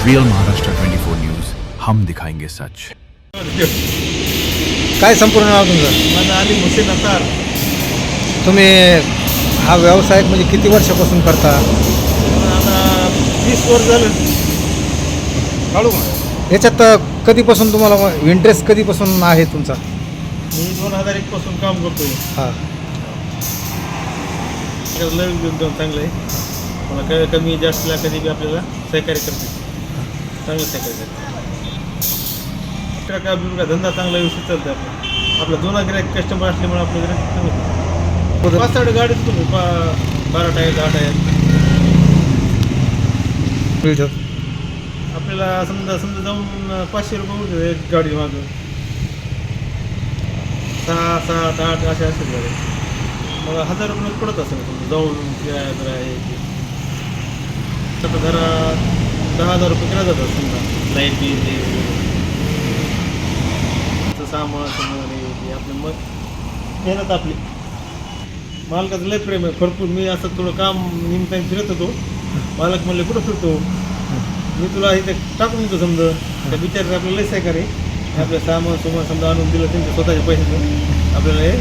Real Maharashtra 24 news, हम दिखाएंगे सच. काय संपूर्ण नाव तुमचं? माझं अली हुसेन अतार. तुम्ही हा व्यवसाय म्हणजे किती वर्षापासून करता? आता 20 वर्ष झालं. काढू का? याच्यात कधीपासून तुम्हाला इंटरेस्ट कधीपासून आहे तुमचा? मी 2001 पासून काम करतोय. हां. लय एकदम चांगलं आहे. मला काय कमी जास्तला कधी बी आपल्याला सहकार्य करते. चांगलं सहकार्य करते. का धंदा चांगला व्यवस्थित चालतो आपला जुना गिरायक कस्टमर असल्यामुळे आपलं गिरायक चांगलं. 5-6 गाडीच तुम्ही 12 टायर 10 टायर आपल्याला समजा जाऊन 500 रुपये उरते एक गाडी मागं. 6, 7, 8 असे असेल गाडी. मला 1000 रुपये पडत असेल समजा जाऊन किराया जरा आहे आता जरा 10,000 रुपये किराया जातात समजा लाईट बिल ते सामान हे आपलं मग मेहनत आपली. मालकाचं लय प्रेम आहे भरपूर. मी असं थोडं काम निमित्ताने फिरत होतो. मालक म्हणले कुठं फिरतो? मी तुला इथे टाकून देतो समजा. त्या बिचाराचं आपल्याला लय सहकार्य आहे. आपलं सामान समजा आणून दिलं त्यांच्या स्वतःच्या पैशातून आपल्याला हे